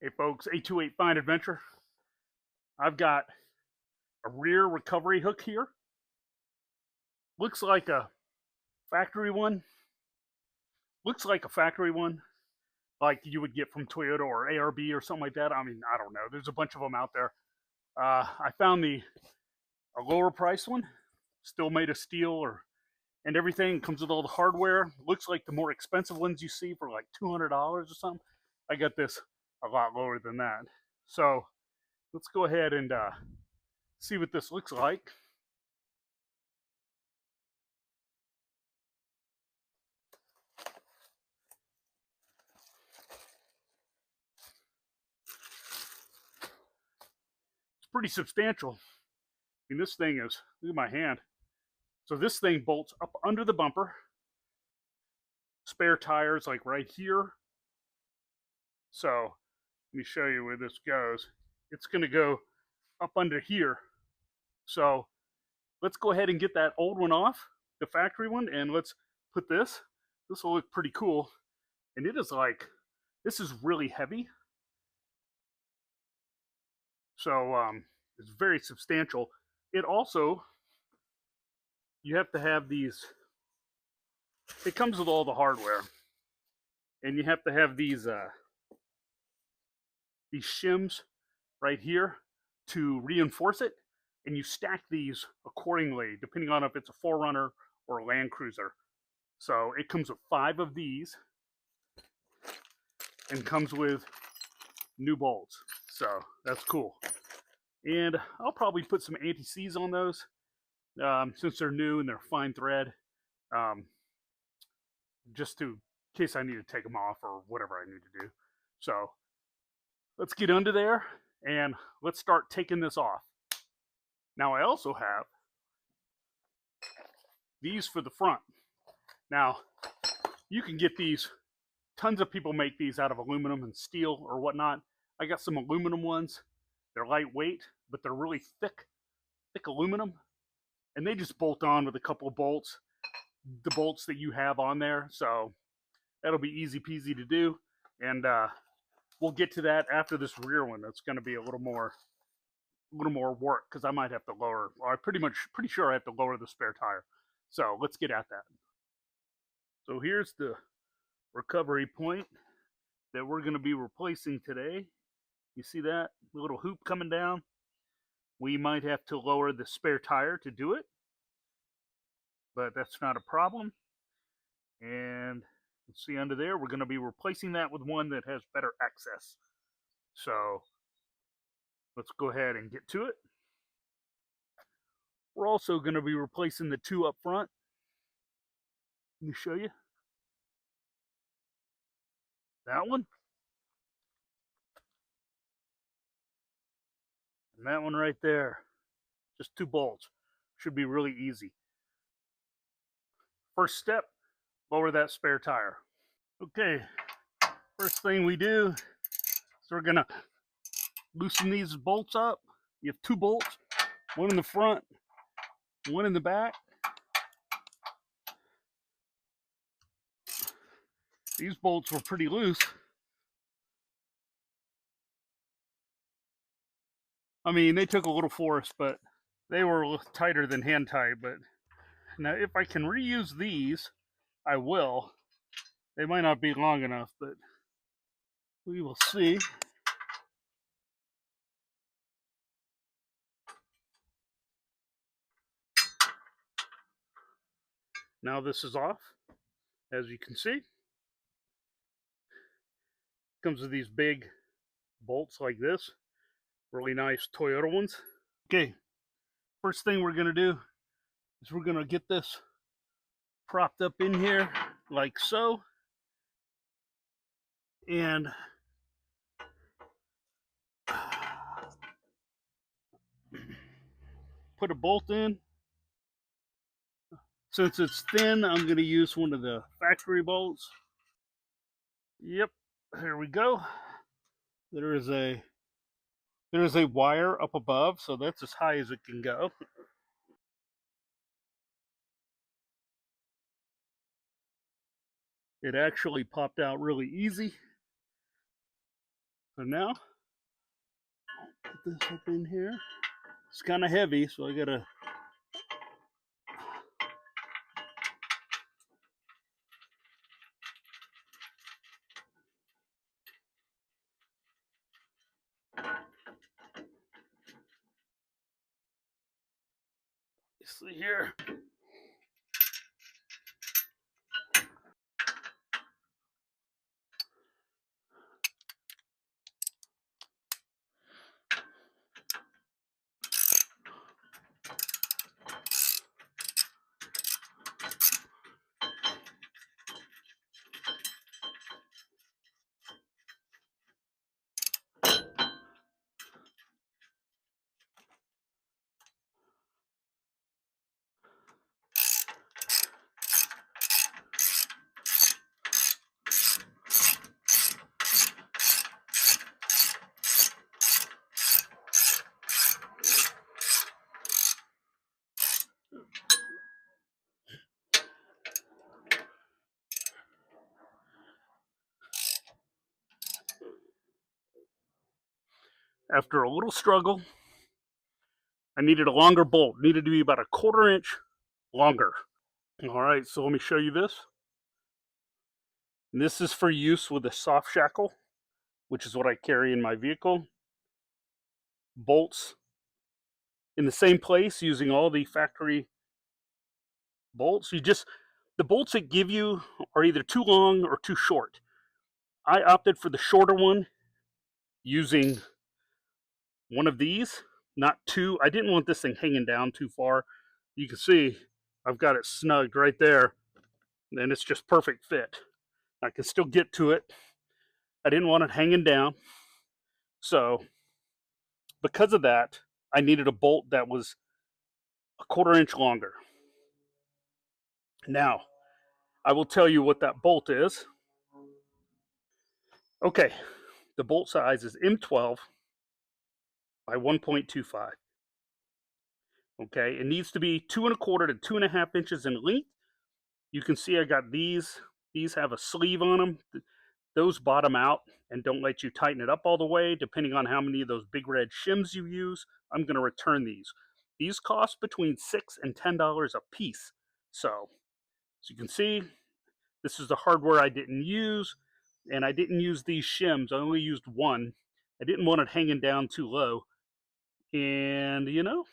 Hey folks, 828 Fine Adventure. I've got a rear recovery hook here. Looks like a factory one. Looks like a factory one, like you would get from Toyota or ARB or something like that. I mean, I don't know. There's a bunch of them out there. I found a lower price one, still made of steel and everything. Comes with all the hardware. Looks like the more expensive ones you see for like $200 or something. I got this a lot lower than that. So let's go ahead and see what this looks like. It's pretty substantial. I mean, this thing is, look at my hand. So this thing bolts up under the bumper. Spare tires like right here. So let me show you where this goes. It's going to go up under here. So let's go ahead and get that old one off, the factory one, and let's put this. This will look pretty cool. And it is like, this is really heavy. So it's very substantial. It also, you have to have these, it comes with all the hardware. And you have to have these shims right here to reinforce it, and you stack these accordingly depending on if it's a 4Runner or a Land Cruiser. So it comes with 5 of these and comes with new bolts. So that's cool. And I'll probably put some anti-seize on those since they're new and they're fine thread, just in case I need to take them off or whatever I need to do. So let's get under there and let's start taking this off. Now I also have these for the front. Now you can get these, tons of people make these out of aluminum and steel or whatnot. I got some aluminum ones. They're lightweight, but they're really thick aluminum. And they just bolt on with a couple of bolts, the bolts that you have on there. So that'll be easy peasy to do. And we'll get to that after this rear one. That's going to be a little more work because I might have to lower, or I'm pretty sure I have to lower the spare tire. So let's get at that. So here's the recovery point that we're going to be replacing today. You see that little hoop coming down? We might have to lower the spare tire to do it, but that's not a problem. And let's see under there, we're going to be replacing that with one that has better access. So let's go ahead and get to it. We're also going to be replacing the 2 up front. Let me show you. That one. And that one right there. Just 2 bolts. Should be really easy. First step, lower that spare tire. Okay, first thing we do is we're going to loosen these bolts up. You have 2 bolts, one in the front, one in the back. These bolts were pretty loose. I mean, they took a little force, but they were a little tighter than hand tight. But now if I can reuse these, I will. They might not be long enough, but we will see. Now this is off, as you can see. Comes with these big bolts like this. Really nice Toyota ones. Okay, first thing we're going to do is we're going to get this propped up in here like so. And put a bolt in. Since it's thin, I'm going to use one of the factory bolts. Yep, here we go. There is a wire up above, so that's as high as it can go. It actually popped out really easy. So now, put this up in here. It's kind of heavy, so I gotta. See here. After a little struggle, I needed a longer bolt. It needed to be about a 1/4 inch longer. All right, so let me show you this. And this is for use with a soft shackle, which is what I carry in my vehicle. Bolts in the same place using all the factory bolts. The bolts that give you are either too long or too short. I opted for the shorter one using one of these, not two. I didn't want this thing hanging down too far. You can see I've got it snugged right there, and it's just perfect fit. I can still get to it. I didn't want it hanging down. So because of that, I needed a bolt that was a 1/4 inch longer. Now, I will tell you what that bolt is. Okay, the bolt size is M12 by 1.25. Okay, it needs to be 2 1/4 to 2.5 inches in length. You can see I got these. These have a sleeve on them. Those bottom out and don't let you tighten it up all the way. Depending on how many of those big red shims you use, I'm going to return these. These cost between $6 and $10 a piece. So, as you can see, this is the hardware I didn't use, and I didn't use these shims. I only used one. I didn't want it hanging down too low. And, you know,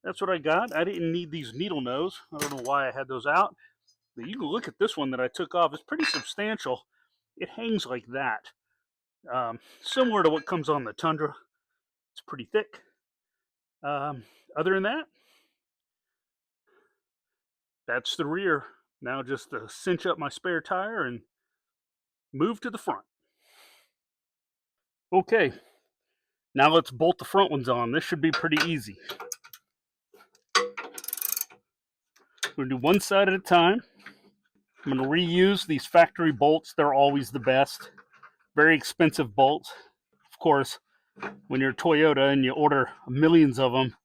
that's what I got. I didn't need these needle nose. I don't know why I had those out. But you can look at this one that I took off. It's pretty substantial. It hangs like that. Similar to what comes on the Tundra. It's pretty thick. Other than that, that's the rear. Now just to cinch up my spare tire and move to the front. Okay, now let's bolt the front ones on. This should be pretty easy. We're going to do one side at a time. I'm going to reuse these factory bolts. They're always the best. Very expensive bolts. Of course, when you're Toyota and you order millions of them,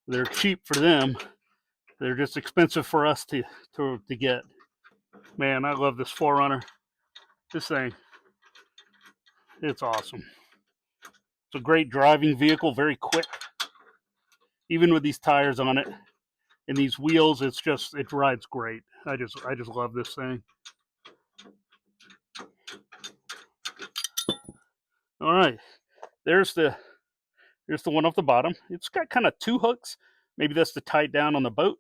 they're cheap for them. They're just expensive for us to get. Man, I love this 4Runner. This thing, it's awesome. It's a great driving vehicle, very quick. Even with these tires on it and these wheels, it rides great. I just love this thing. All right, there's the one off the bottom. It's got kind of two hooks. Maybe that's to tie it down on the boat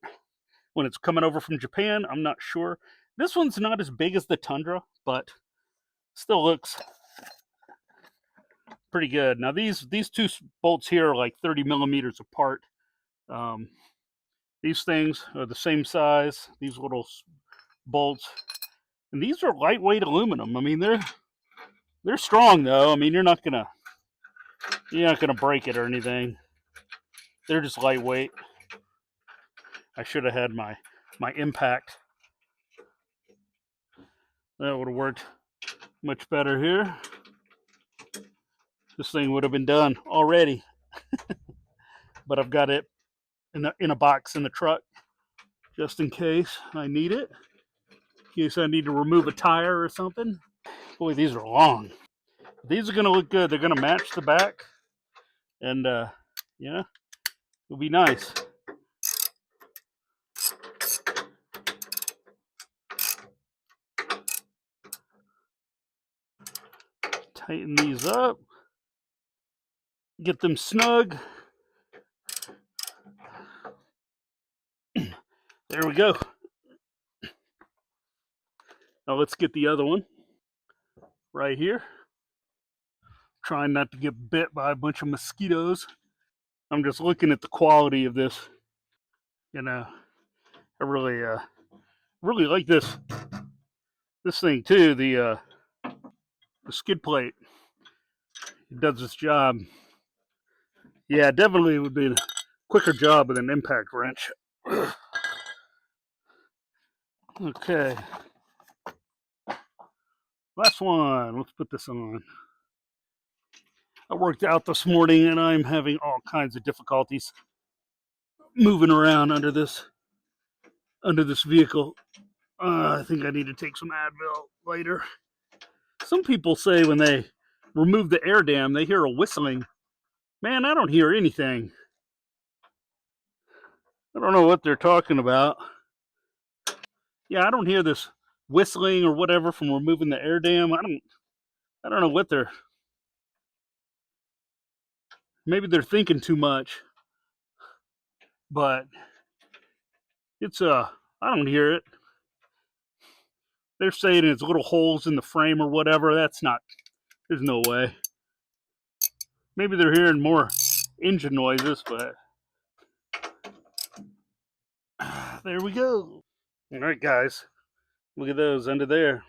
when it's coming over from Japan. I'm not sure. This one's not as big as the Tundra, but still looks pretty good. Now these two bolts here are like 30 millimeters apart. These things are the same size. These little bolts, and these are lightweight aluminum. I mean, they're strong though. I mean, you're not gonna break it or anything. They're just lightweight. I should have had my impact. That would have worked much better here. This thing would have been done already. But I've got it in a box in the truck just in case I need it. In case I need to remove a tire or something. Boy, these are long. These are going to look good. They're going to match the back, and yeah, it'll be nice. Tighten these up, get them snug. There we go. Now let's get the other one right here. Trying not to get bit by a bunch of mosquitoes. I'm just looking at the quality of this. You know, I really like this thing too. The skid plate, it does its job. Yeah, definitely would be a quicker job with an impact wrench. Okay, last one. Let's put this on. I worked out this morning and I'm having all kinds of difficulties moving around under this vehicle. I think I need to take some Advil later. Some people say when they remove the air dam, they hear a whistling. Man, I don't hear anything. I don't know what they're talking about. Yeah, I don't hear this whistling or whatever from removing the air dam. I don't know what they're. Maybe they're thinking too much. But it's I don't hear it. They're saying it's little holes in the frame or whatever. That's not. There's no way. Maybe they're hearing more engine noises, but there we go. All right, guys. Look at those under there.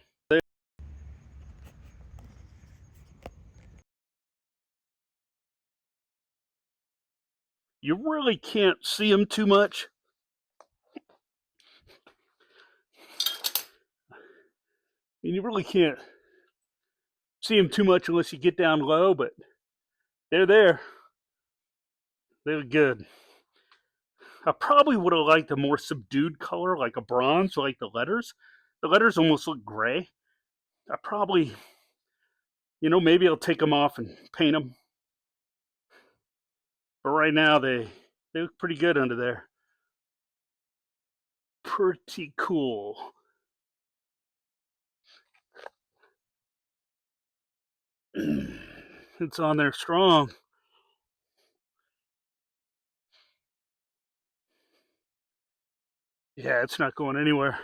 You really can't see them too much. You really can't see them too much unless you get down low, but they're there. They look good. I probably would have liked a more subdued color, like a bronze, like the letters. The letters almost look gray. I probably, maybe I'll take them off and paint them. But right now, they look pretty good under there. Pretty cool. It's on there strong. Yeah, it's not going anywhere.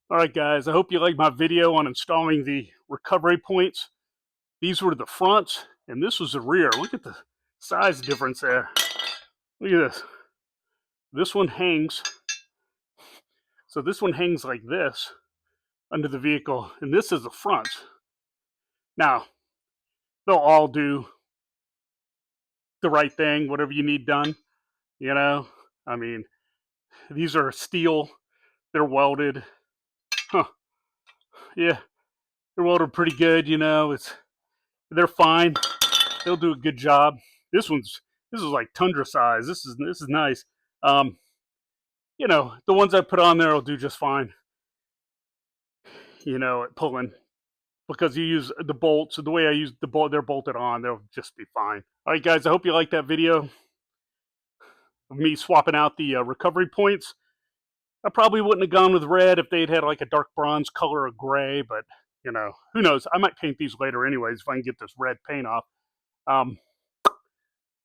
All right, guys, I hope you liked my video on installing the recovery points. These were the fronts, and this was the rear. Look at the size difference there. Look at this. This one hangs. So this one hangs like this under the vehicle, and this is the front. Now, they'll all do the right thing, whatever you need done. I mean, these are steel. They're welded. Huh. Yeah, they're welded pretty good. They're fine. They'll do a good job. This is like Tundra size. This is nice. The ones I put on there will do just fine. At pulling, because you use the bolts. The way I use the bolt, they're bolted on. They'll just be fine. All right, guys. I hope you liked that video of me swapping out the recovery points. I probably wouldn't have gone with red if they'd had like a dark bronze color or gray, but who knows? I might paint these later anyways if I can get this red paint off.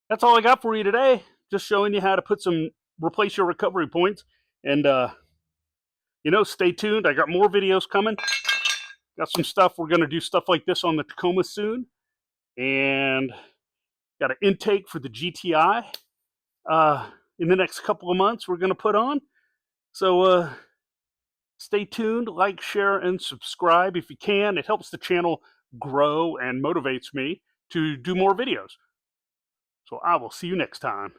That's all I got for you today. Just showing you how to replace your recovery points. And, stay tuned. I got more videos coming. Got some stuff. We're going to do stuff like this on the Tacoma soon. And got an intake for the GTI in the next couple of months we're going to put on. So stay tuned, like, share, and subscribe if you can. It helps the channel grow and motivates me to do more videos. So I will see you next time.